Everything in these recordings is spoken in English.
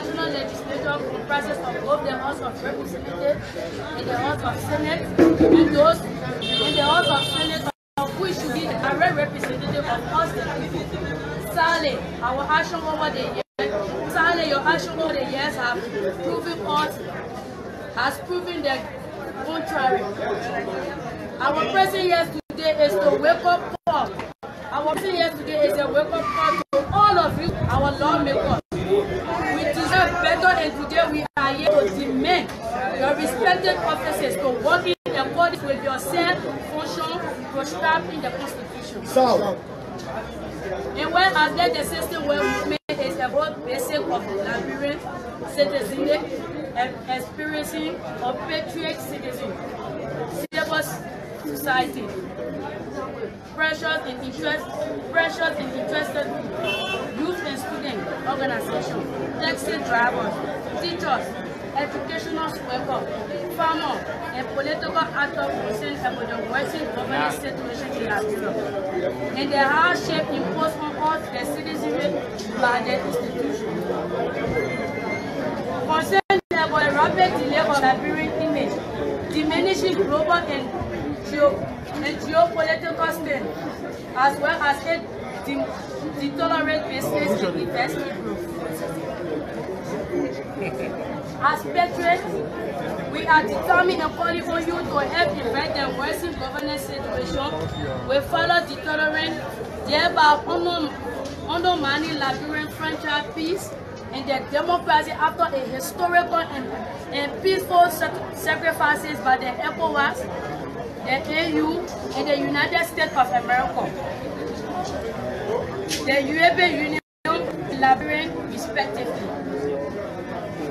national legislature comprises of both the House of Representatives and the House of Senate, and those in the House of Senate of which should be the direct representative of us the people. Sadly, our action over the years, your action over the years has proven the contrary. Our present here today is to wake up call. Our present here today is a wake up call to all of you, our lawmakers. We deserve better, and today we are here to demand your respected officers to work in accordance with your self-function prescribed in the Constitution. So, and whereas let the system where movement is about basic of Liberian citizenship and experiencing of patriot citizen, civil society, pressures in interested youth and student organizations, taxi drivers, teachers, educational workers, farmers, and political actors concerned about the worsening governance situation in Liberia, and the hardship imposed on us the citizenry by the institution. Concerned about the rapid delay of Liberian image, diminishing global and geopolitical strength, as well as it deteriorate business and investment growth. As patriots, we are determined and calling for you to help prevent the worsening governance situation with further deterrent, thereby undermining Liberian franchise peace and the democracy after a historical and peaceful sacrifices by the ECOWAS, the AU, and the United States of America, the European Union, and Liberian respectively.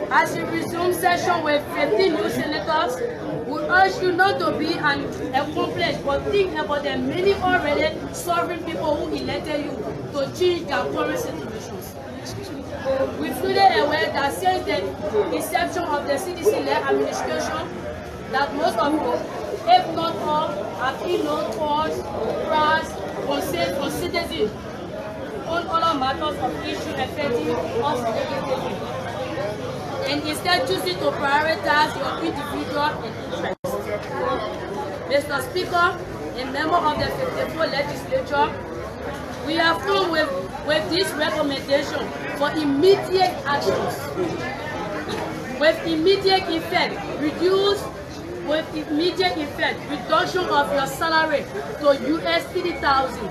As we resume session with 15 new senators, we urge you not to be an accomplice, but think about the many already sovereign people who elected you to change their current situations. We fully aware that since the inception of the CDC-led administration, that most of you, if not all, have been known cause, price, consent for citizens on other matters of issue affecting us negatively, and instead choosing to prioritize your individual interests. Mr. Speaker, a member of the 54th Legislature, we have come with this recommendation for immediate actions. With immediate effect, reduction of your salary to US $30,000.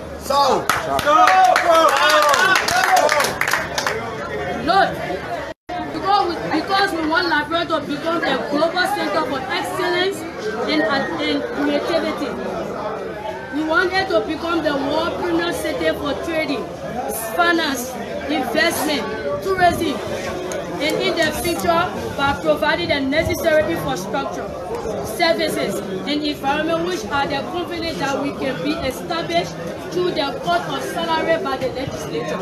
Note, because we want Liberia to become a global center for excellence and creativity. We want it to become the world premier center for trading, finance, investment, tourism, and in the future by providing the necessary infrastructure, services, and environment which are the confidence that we can be established through the cut of salary by the legislature.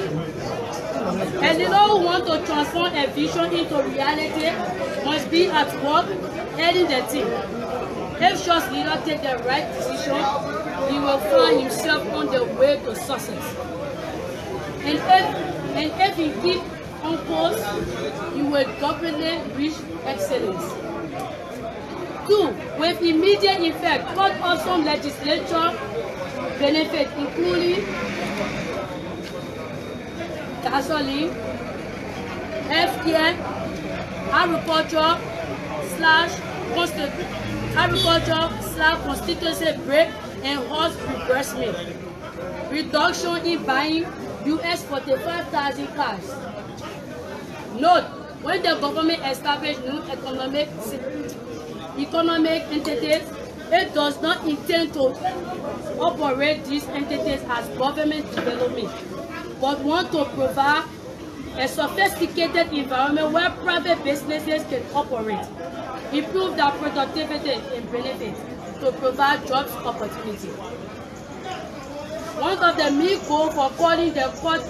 And those who want to transform a vision into reality must be at work heading the team. If Shaw's leader takes the right decision, he will find himself on the way to success. And if he keeps on course, he will definitely reach excellence. 2. With immediate effect, cut off some legislature benefits, including gasoline, healthcare, agriculture/constituency break and horse reimbursement, reduction in buying US 45,000 cars. Note, when the government establishes new economic entities, it does not intend to operate these entities as government development, but want to provide a sophisticated environment where private businesses can operate, improve their productivity and benefits to provide jobs opportunity. One of the main goals for calling the court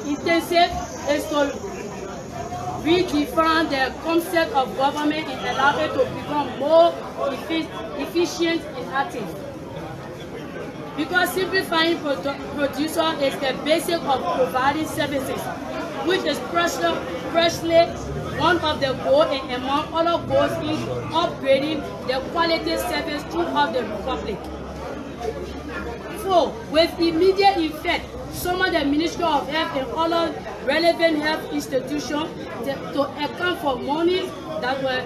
intensive is to redefine the concept of government and allow it to become more efficient and active. Because simplifying producer is the basic of providing services, which is precisely one of the goals and among other goals in upgrading the quality service throughout the Republic. 4. With immediate effect, summon the Ministry of Health and other relevant health institutions to account for money that were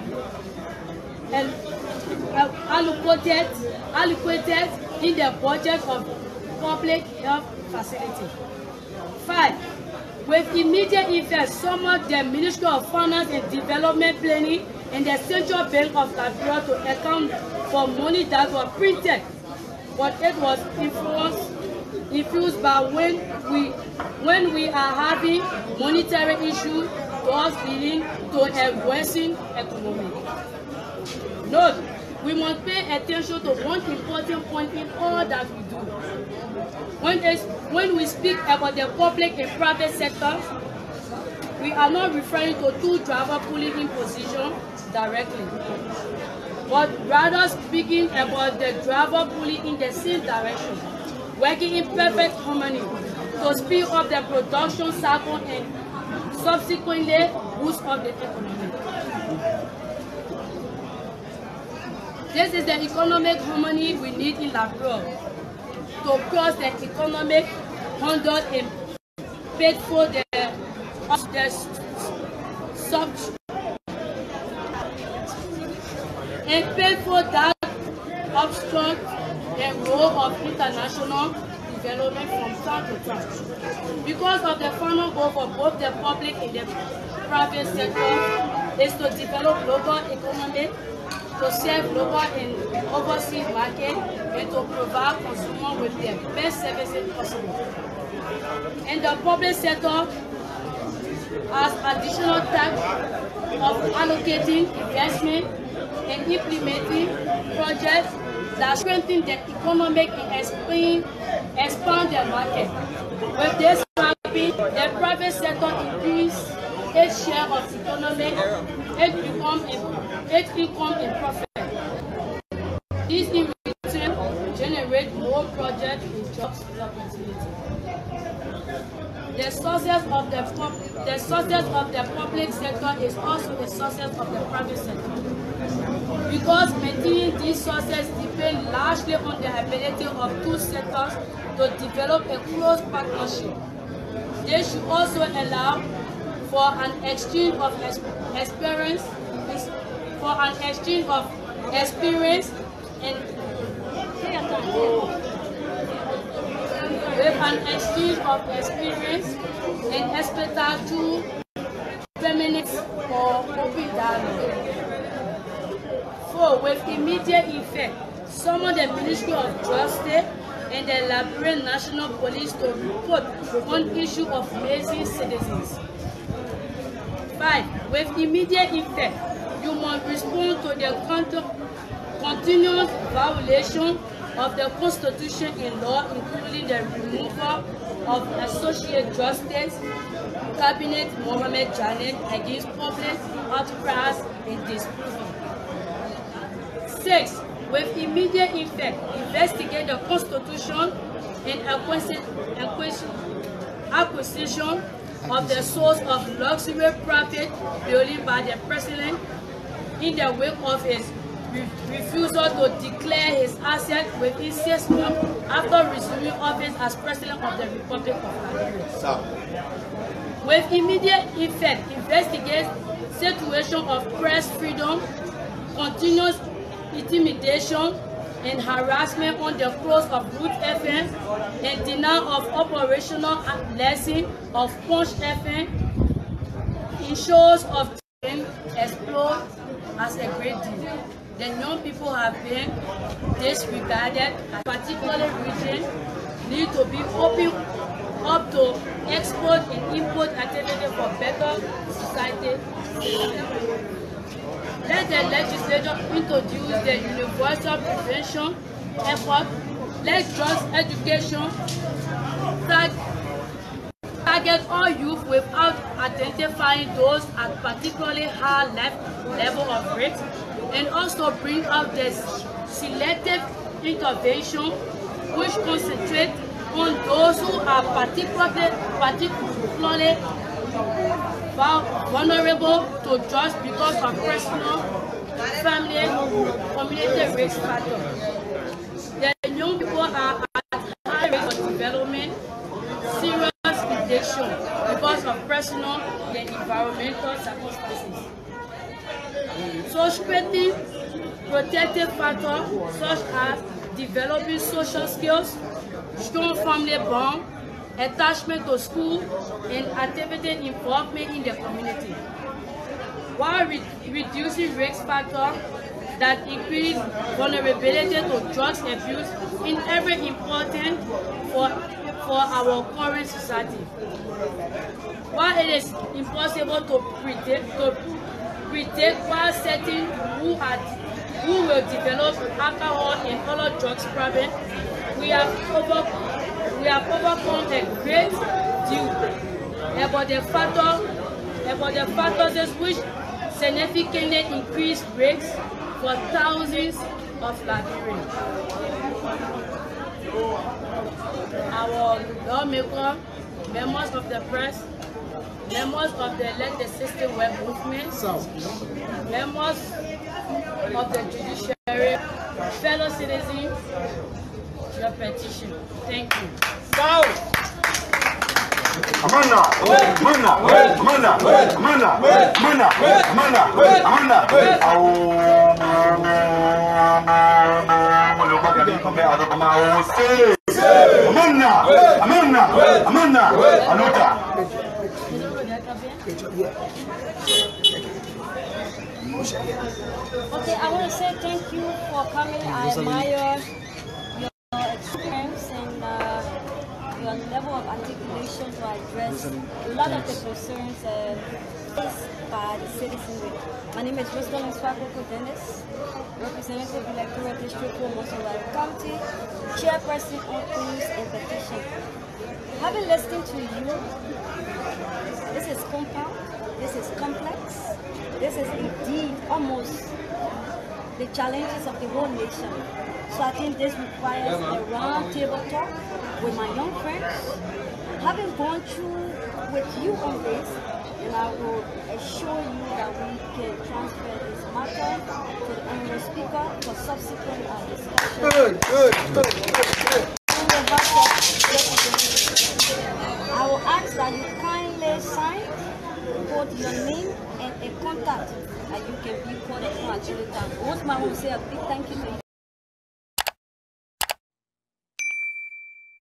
allocated in the budget of public health facility. 5. With immediate effect, summon the Ministry of Finance and Development Planning and the Central Bank of Liberia to account for money that was printed, but it was infused by when we are having monetary issues, thus leading to a worsening economy. Note, we must pay attention to one important point in all that we do. When we speak about the public and private sectors, we are not referring to two driver pulling in position directly, but rather speaking about the driver pulling in the same direction, working in perfect harmony to speed up the production cycle and subsequently boost up the economy. This is the economic harmony we need in Liberia to cross the economic 100 and pay for the and pay for that obstruct the role of international development from time to time. Because of the final goal for both the public and the private sector is to develop local economy, to serve local and overseas market, and to provide consumers with the best services possible. And the public sector has additional task of allocating investment and implementing projects that strengthen the economic and expand the market. With this happening, the private sector increase its share of economic, its income and profit. This in return generate more projects and jobs opportunities. The sources of the public sector is also the sources of the private sector. Because maintaining these sources depend largely on the ability of two sectors to develop a close partnership. They should also allow for an exchange of experience, and expertise to feminists for open dialogue. 4. With immediate effect, summon the Ministry of Justice and the Liberian National Police to report on issue of lazy citizens. 5. With immediate effect, you must respond to the continuous violation of the Constitution and law, including the removal of Associate Justice Cabinet Mohamed Janet against public outcries and disapproval. 6. With immediate effect, investigate the constitution and acquisition of the source of luxury private building by the president in the wake of his refusal to declare his assets within 6 months after resuming office as president of the Republic of Liberia. With immediate effect, investigate situation of press freedom, continuous intimidation and harassment on the close of Root FM and denial of operational lesson of Punch FM, ensures of training explode as a great deal. The young people have been disregarded, particularly region need to be open up to export and import activity for better society. Let the legislature introduce the universal prevention effort. Let drugs education target all youth without identifying those at particularly high level of risk, and also bring out the selective intervention which concentrate on those who are particularly vulnerable to drugs because of personal, family, community risk factors. The young people are at high risk of development serious addiction because of personal and environmental circumstances. So strengthening protective factors such as developing social skills, strong family bond, attachment to school, and activity involvement in the community, while reducing risk factors that increase vulnerability to drugs abuse in every important for our current society. While it is impossible to predict while certain who will develop alcohol and other drugs problem, we have overcome a great deal about the factors which significantly increase risks for thousands of Liberians. Our lawmakers, members of the press, members of the legislative web movement, members of the judiciary, fellow citizens, your petition. Thank you. Amanda, Okay, I want to say thank you for coming. I admire your experience and your level of articulation to address a lot of the concerns faced by the citizenry. My name is Wisdom Swakoko Dennis, representative electoral district for Mosolari County, chairperson on news and petition. Having listened to you, this is compound, this is complex, this is indeed almost the challenges of the whole nation. So I think this requires a round table talk with my young friends. Having gone through with you on this, and I will assure you that we can transfer this matter to the Honorable Speaker for subsequent discussion. Good. I will ask that you kindly sign, put your name and a contact that you can be called for at any time. Once I want to say a big thank you to you.